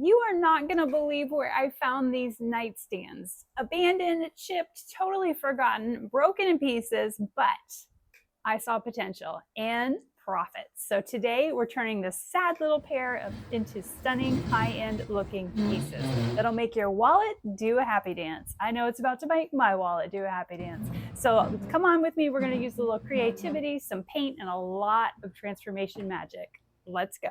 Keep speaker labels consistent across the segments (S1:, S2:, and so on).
S1: You are not going to believe where I found these nightstands. Abandoned, chipped, totally forgotten, broken in pieces, but I saw potential and profits. So today we're turning this sad little pair into stunning high-end looking pieces that'll make your wallet do a happy dance. I know it's about to make my wallet do a happy dance. So come on with me. We're going to use a little creativity, some paint, and a lot of transformation magic. Let's go.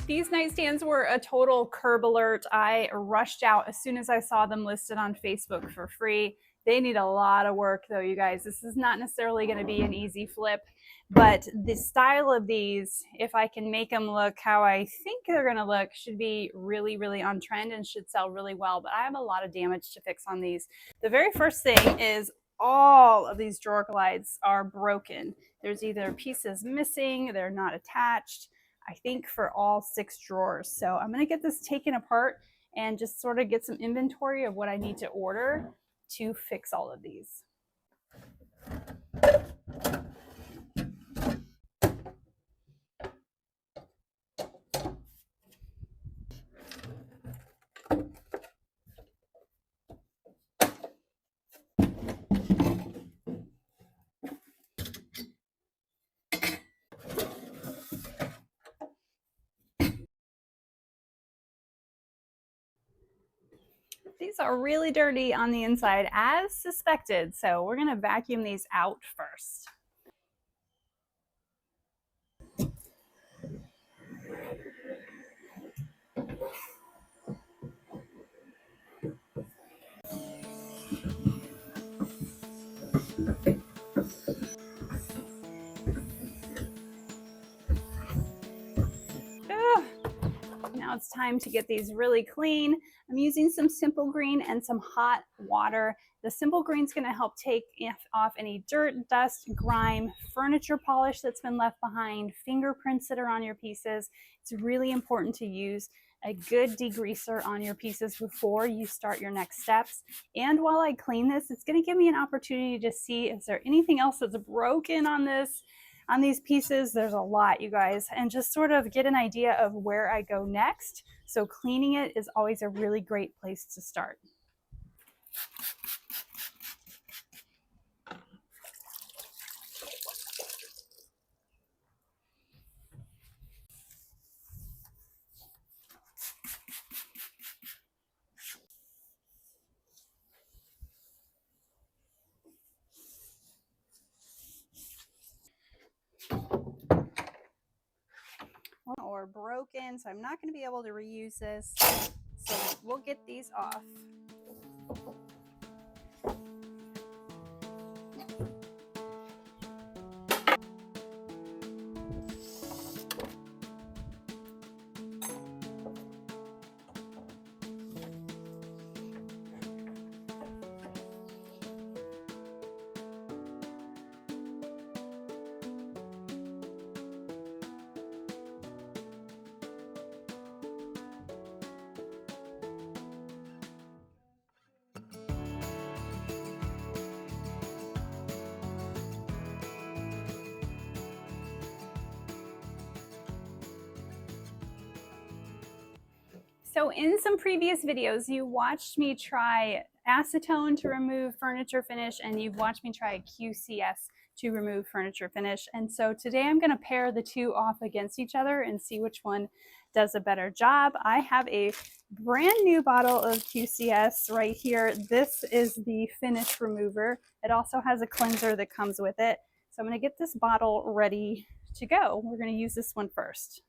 S1: These nightstands were a total curb alert. I rushed out as soon as I saw them listed on Facebook for free. They need a lot of work though, you guys. This is not necessarily going to be an easy flip, but the style of these, if I can make them look how I think they're going to look, should be really, really on trend and should sell really well. But I have a lot of damage to fix on these. The very first thing is all of these drawer glides are broken. There's either pieces missing, they're not attached. I think for all 6 drawers. So I'm going to get this taken apart and just sort of get some inventory of what I need to order to fix all of these. These are really dirty on the inside as suspected, so we're going to vacuum these out first. Now it's time to get these really clean. I'm using some Simple Green and some hot water. The Simple Green is going to help take off any dirt, dust, grime, furniture polish that's been left behind, fingerprints that are on your pieces. It's really important to use a good degreaser on your pieces before you start your next steps. And while I clean this, it's going to give me an opportunity to see is there anything else that's broken on this. On these pieces, there's a lot, you guys, and just sort of get an idea of where I go next. So cleaning it is always a really great place to start. Or broken, so I'm not going to be able to reuse this. So we'll get these off. So in some previous videos, you watched me try acetone to remove furniture finish, and you've watched me try QCS to remove furniture finish. And so today I'm going to pair the two off against each other and see which one does a better job. I have a brand new bottle of QCS right here. This is the finish remover. It also has a cleanser that comes with it. So I'm going to get this bottle ready to go. We're going to use this one first.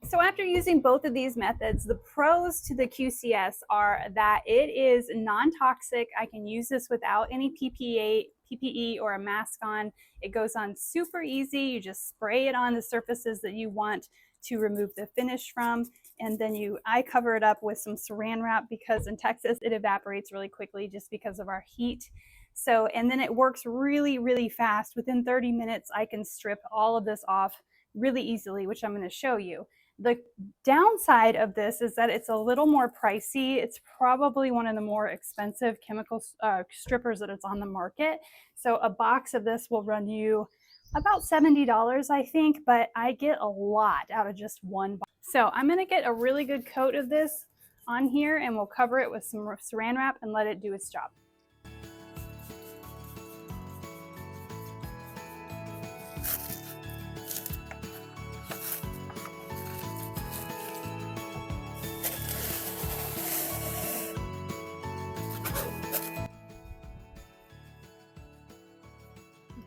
S1: So after using both of these methods, the pros to the QCS are that it is non-toxic. I can use this without any PPE or a mask on. It goes on super easy. You just spray it on the surfaces that you want to remove the finish from. And then I cover it up with some saran wrap because in Texas it evaporates really quickly just because of our heat. So, and then it works really, really fast. Within 30 minutes, I can strip all of this off really easily, which I'm going to show you. The downside of this is that it's a little more pricey. It's probably one of the more expensive chemical strippers that is on the market. So a box of this will run you about $70, I think, but I get a lot out of just one box. So I'm gonna get a really good coat of this on here and we'll cover it with some saran wrap and let it do its job.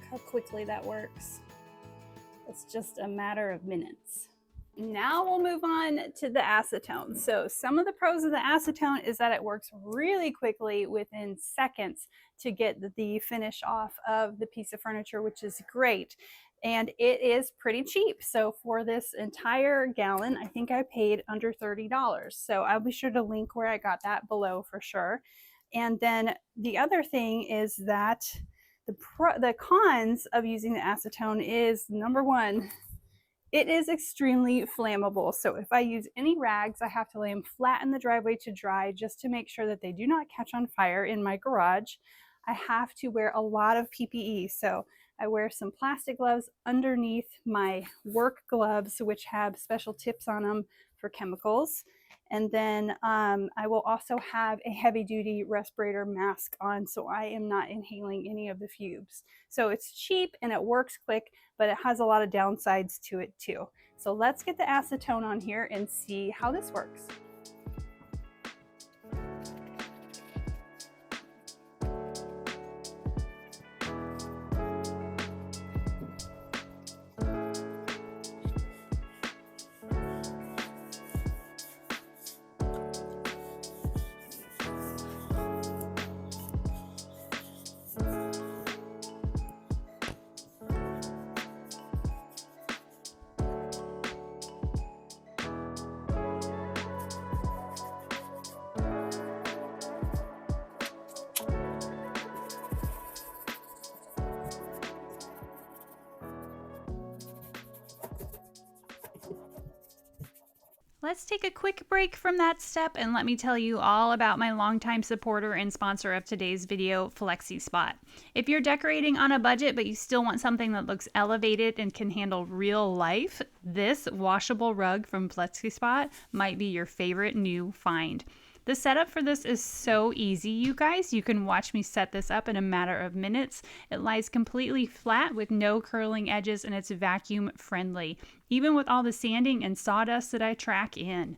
S1: How quickly that works. It's just a matter of minutes. Now we'll move on to the acetone. So some of the pros of the acetone is that it works really quickly within seconds to get the finish off of the piece of furniture, which is great. And it is pretty cheap. So for this entire gallon, I think I paid under $30. So I'll be sure to link where I got that below for sure. And then the other thing is that the cons of using the acetone is, number one, it is extremely flammable. So if I use any rags, I have to lay them flat in the driveway to dry just to make sure that they do not catch on fire in my garage. I have to wear a lot of PPE. So I wear some plastic gloves underneath my work gloves, which have special tips on them for chemicals. And then I will also have a heavy duty respirator mask on so I am not inhaling any of the fumes. So it's cheap and it works quick, but it has a lot of downsides to it too. So let's get the acetone on here and see how this works. Let's take a quick break from that step and let me tell you all about my longtime supporter and sponsor of today's video, FlexiSpot. If you're decorating on a budget but you still want something that looks elevated and can handle real life, this washable rug from FlexiSpot might be your favorite new find. The setup for this is so easy, you guys. You can watch me set this up in a matter of minutes. It lies completely flat with no curling edges and it's vacuum friendly, even with all the sanding and sawdust that I track in.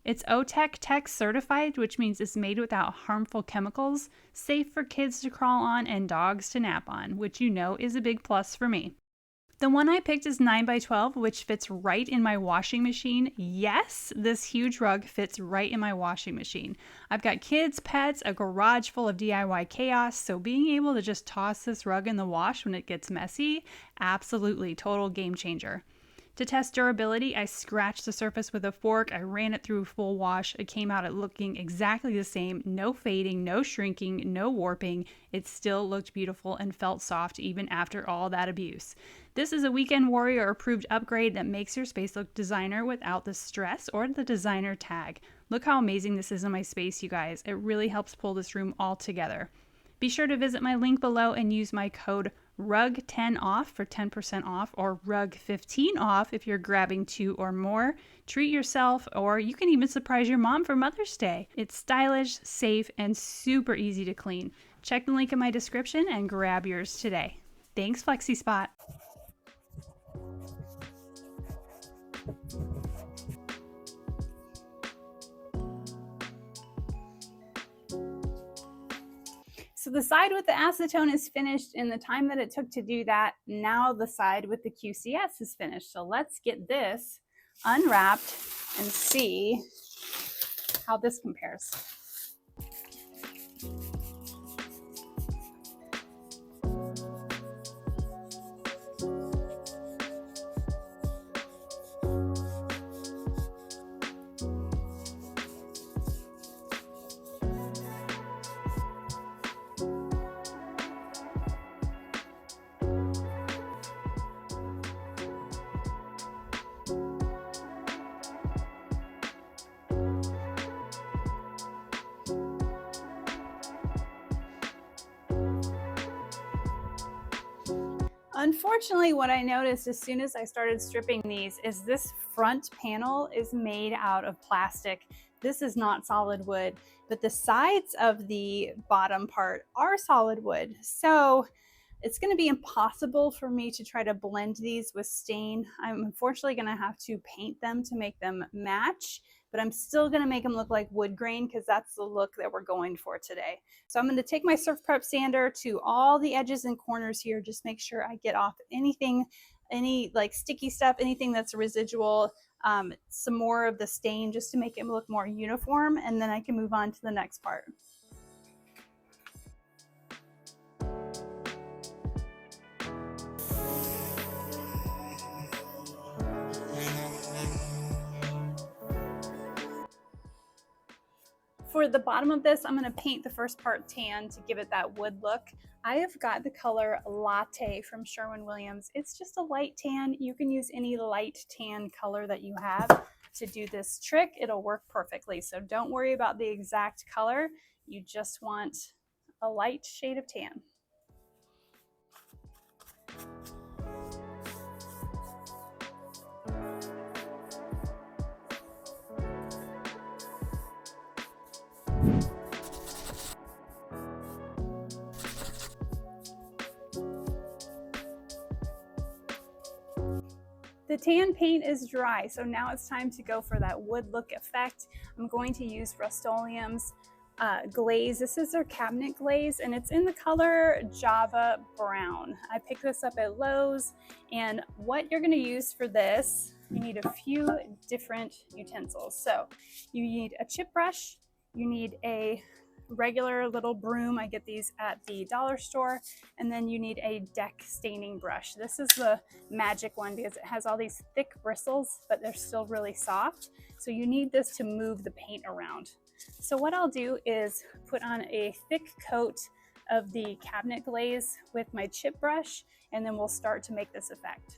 S1: It's OTEC Tech certified, which means it's made without harmful chemicals, safe for kids to crawl on and dogs to nap on, which you know is a big plus for me. The one I picked is 9x12, which fits right in my washing machine. Yes, this huge rug fits right in my washing machine. I've got kids, pets, a garage full of DIY chaos, so being able to just toss this rug in the wash when it gets messy, absolutely total game changer. To test durability, I scratched the surface with a fork, I ran it through a full wash, it came out looking exactly the same, no fading, no shrinking, no warping, it still looked beautiful and felt soft even after all that abuse. This is a Weekend Warrior approved upgrade that makes your space look designer without the stress or the designer tag. Look how amazing this is in my space, you guys. It really helps pull this room all together. Be sure to visit my link below and use my code RUG10OFF for 10% off, or RUG15 off if you're grabbing 2 or more. Treat yourself, or you can even surprise your mom for Mother's Day. It's stylish, safe, and super easy to clean. Check the link in my description and grab yours today. Thanks, FlexiSpot. So the side with the acetone is finished in the time that it took to do that. Now the side with the QCS is finished. So let's get this unwrapped and see how this compares. Unfortunately, what I noticed as soon as I started stripping these is this front panel is made out of plastic. This is not solid wood, but the sides of the bottom part are solid wood. So it's going to be impossible for me to try to blend these with stain. I'm unfortunately going to have to paint them to make them match, but I'm still going to make them look like wood grain because that's the look that we're going for today. So I'm going to take my Surfprep sander to all the edges and corners here, just make sure I get off anything, any like sticky stuff, anything that's residual, some more of the stain just to make it look more uniform, and then I can move on to the next part. For the bottom of this, I'm going to paint the first part tan to give it that wood look. I have got the color Latte from Sherwin-Williams. It's just a light tan. You can use any light tan color that you have to do this trick. It'll work perfectly. So don't worry about the exact color. You just want a light shade of tan. The tan paint is dry, so now it's time to go for that wood look effect. I'm going to use Rust-Oleum's glaze. This is their cabinet glaze, and it's in the color Java Brown. I picked this up at Lowe's, and what you're going to use for this, you need a few different utensils. So you need a chip brush, you need a regular little broom. I get these at the dollar store. And then you need a deck staining brush. This is the magic one because it has all these thick bristles, but they're still really soft. So you need this to move the paint around. So what I'll do is put on a thick coat of the cabinet glaze with my chip brush, and then we'll start to make this effect.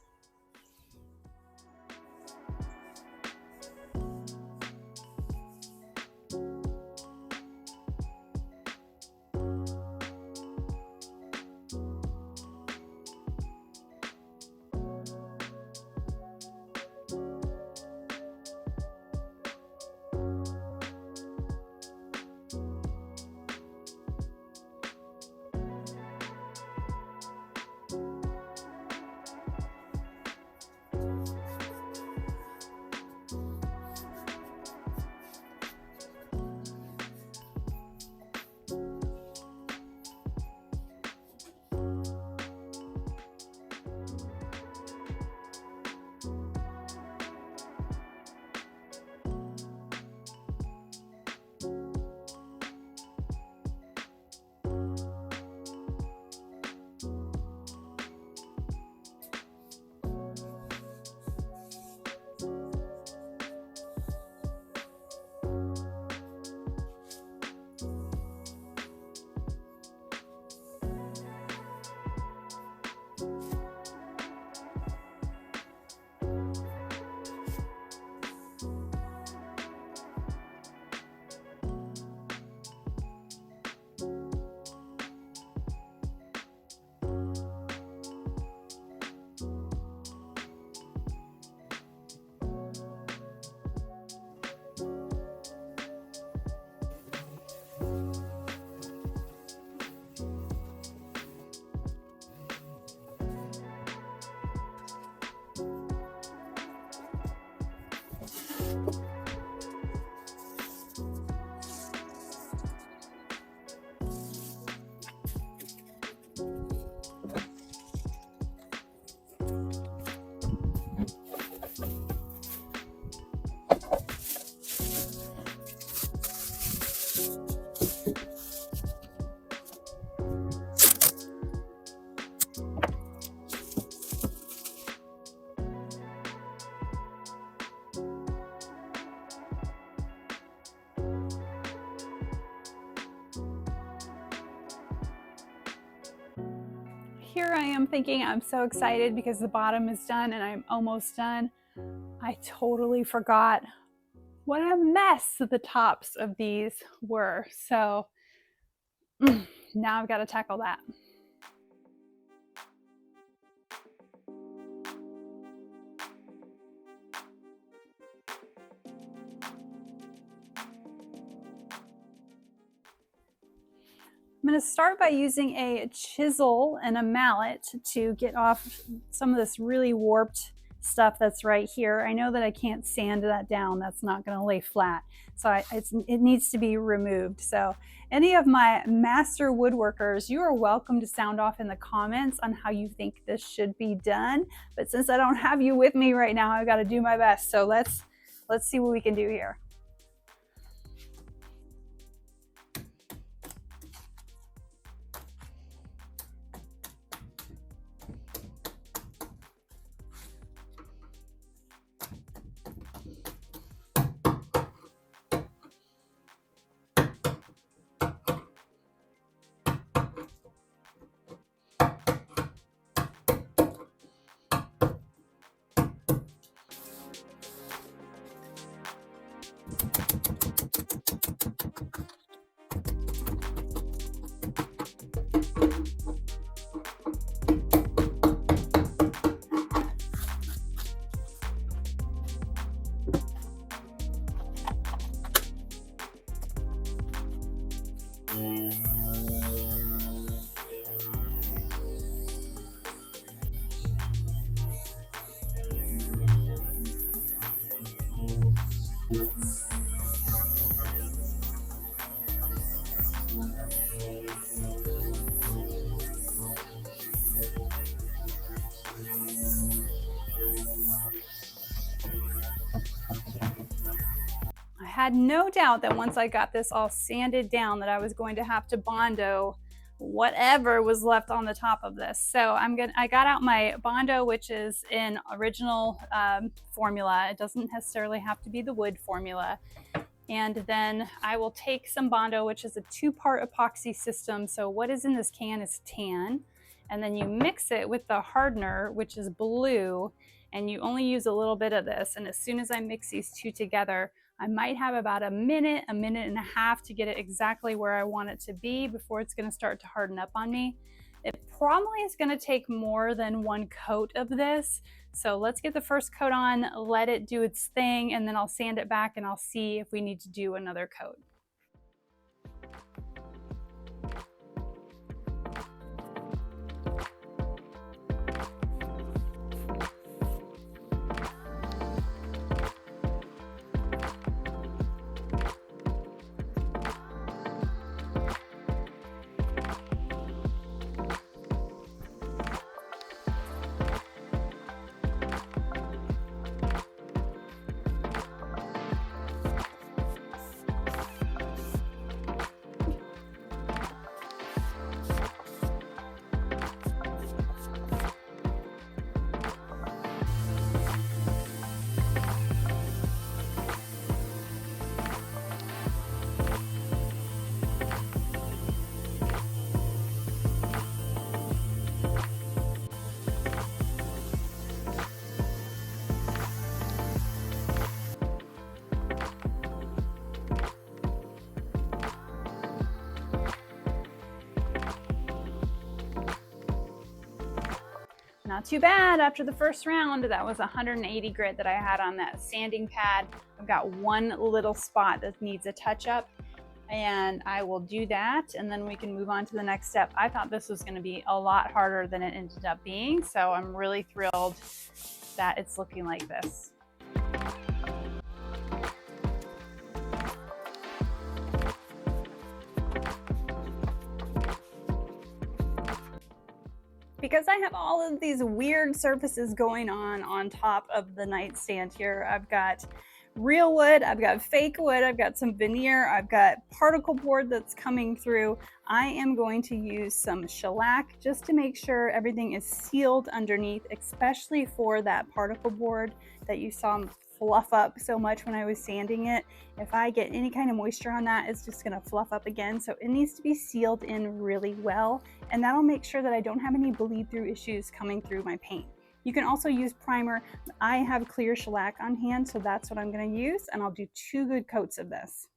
S1: Here I am thinking I'm so excited because the bottom is done and I'm almost done. I totally forgot what a mess the tops of these were. So now I've got to tackle that. I'm going to start by using a chisel and a mallet to get off some of this really warped stuff that's right here. I know that I can't sand that down. That's not going to lay flat. So it needs to be removed. So any of my master woodworkers, you are welcome to sound off in the comments on how you think this should be done. But since I don't have you with me right now, I've got to do my best. So let's see what we can do here. I had no doubt that once I got this all sanded down that I was going to have to Bondo whatever was left on the top of this. So I got out my Bondo, which is in original formula. It doesn't necessarily have to be the wood formula. And then I will take some Bondo, which is a 2-part epoxy system. So what is in this can is tan. And then you mix it with the hardener, which is blue, and you only use a little bit of this. And as soon as I mix these two together, I might have about a minute and a half to get it exactly where I want it to be before it's gonna start to harden up on me. It probably is gonna take more than one coat of this. So let's get the first coat on, let it do its thing, and then I'll sand it back and I'll see if we need to do another coat. Not too bad after the first round. That was 180 grit that I had on that sanding pad. I've got one little spot that needs a touch up, and I will do that, and then we can move on to the next step. I thought this was going to be a lot harder than it ended up being, so I'm really thrilled that it's looking like this. Because I have all of these weird surfaces going on top of the nightstand here. I've got real wood, I've got fake wood, I've got some veneer, I've got particle board that's coming through. I am going to use some shellac just to make sure everything is sealed underneath, especially for that particle board that you saw fluff up so much when I was sanding it. If I get any kind of moisture on that, it's just gonna fluff up again. So it needs to be sealed in really well, and that'll make sure that I don't have any bleed through issues coming through my paint. You can also use primer. I have clear shellac on hand, so that's what I'm gonna use, and I'll do 2 good coats of this.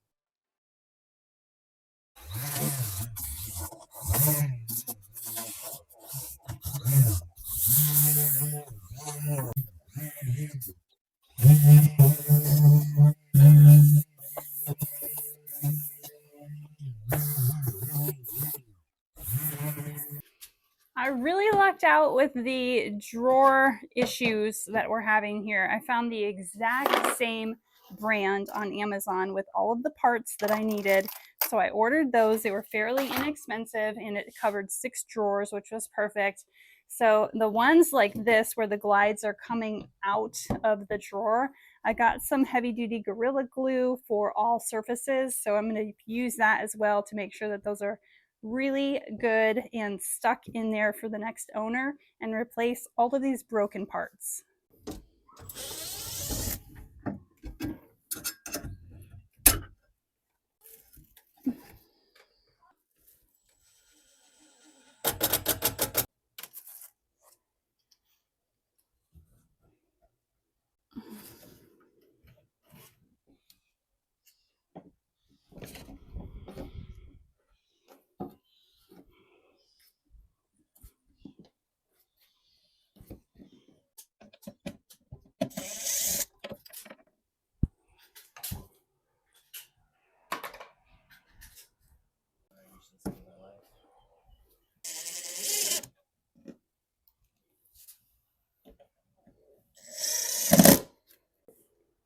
S1: I really lucked out with the drawer issues that we're having here. I found the exact same brand on Amazon with all of the parts that I needed. So I ordered those. They were fairly inexpensive and it covered 6 drawers, which was perfect. So the ones like this where the glides are coming out of the drawer, I got some heavy duty Gorilla Glue for all surfaces. So I'm going to use that as well to make sure that those are really good and stuck in there for the next owner and replace all of these broken parts.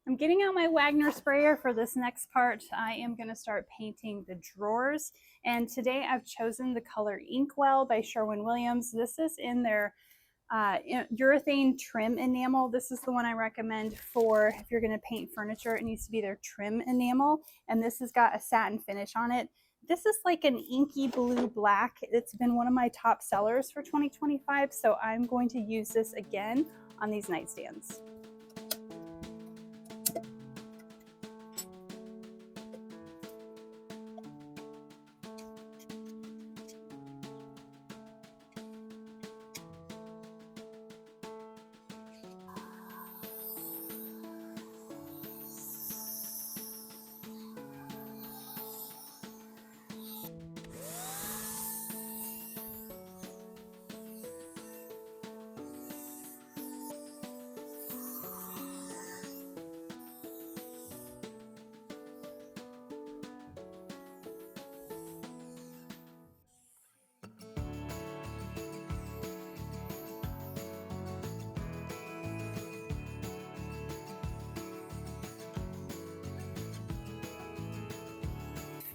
S1: I'm getting out my Wagner sprayer for this next part. I am going to start painting the drawers, and today I've chosen the color Inkwell by Sherwin-Williams. This is in their urethane trim enamel. This is the one I recommend for if you're going to paint furniture. It needs to be their trim enamel, and this has got a satin finish on it. This is like an inky blue black. It's been one of my top sellers for 2025, so I'm going to use this again on these nightstands.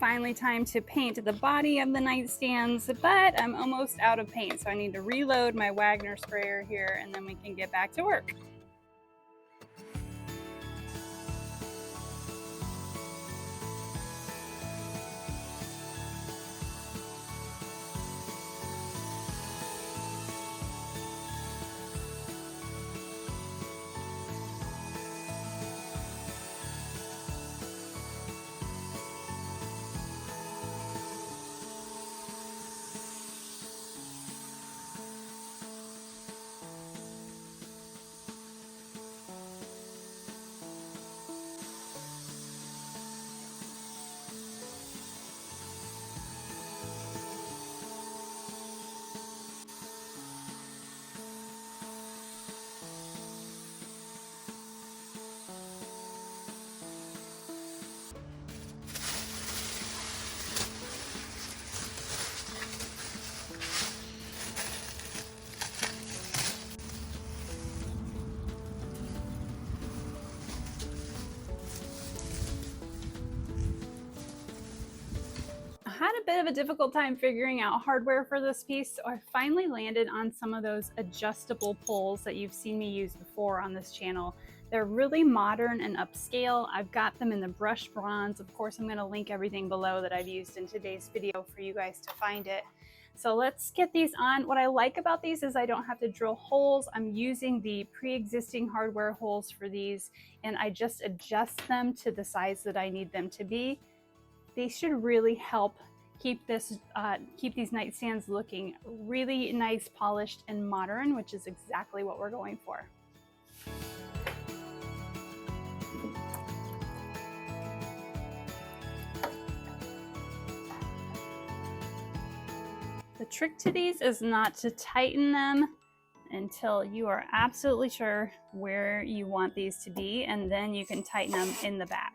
S1: Finally time to paint the body of the nightstands, but I'm almost out of paint, so I need to reload my Wagner sprayer here and then we can get back to work. Had a bit of a difficult time figuring out hardware for this piece, so I finally landed on some of those adjustable poles that you've seen me use before on this channel. They're really modern and upscale. I've got them in the brushed bronze. Of course, I'm going to link everything below that I've used in today's video for you guys to find it. So let's get these on. What I like about these is I don't have to drill holes. I'm using the pre-existing hardware holes for these, and I just adjust them to the size that I need them to be. They should really help keep these nightstands looking really nice, polished, and modern, which is exactly what we're going for. The trick to these is not to tighten them until you are absolutely sure where you want these to be, and then you can tighten them in the back.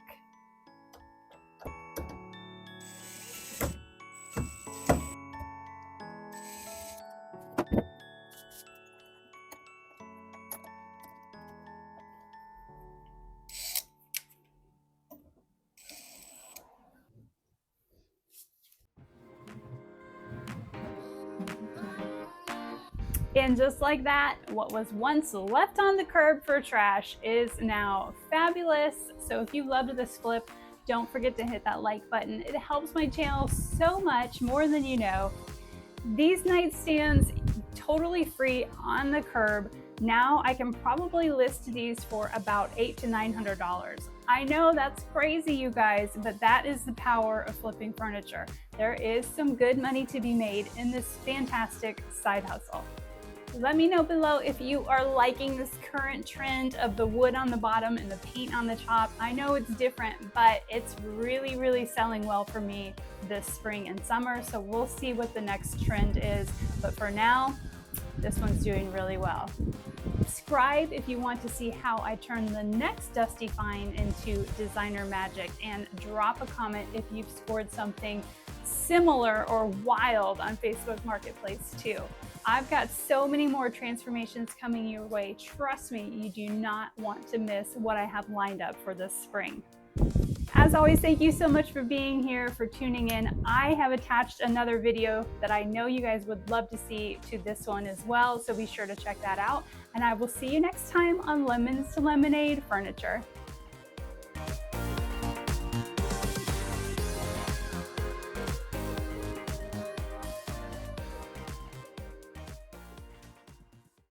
S1: And just like that, what was once left on the curb for trash is now fabulous. So if you loved this flip, don't forget to hit that like button. It helps my channel so much, more than you know. These nightstands, totally free on the curb. Now I can probably list these for about $800 to $900. I know that's crazy, you guys, but that is the power of flipping furniture. There is some good money to be made in this fantastic side hustle. Let me know below if you are liking this current trend of the wood on the bottom and the paint on the top. I know it's different, but it's really selling well for me this spring and summer. So we'll see what the next trend is. But for now, this one's doing really well. Subscribe if you want to see how I turn the next dusty find into designer magic, and drop a comment if you've scored something similar or wild on Facebook Marketplace too. I've got so many more transformations coming your way. Trust me, you do not want to miss what I have lined up for this spring. As always, thank you so much for being here, for tuning in. I have attached another video that I know you guys would love to see to this one as well, so be sure to check that out. And I will see you next time on Lemons to Lemonade Furniture.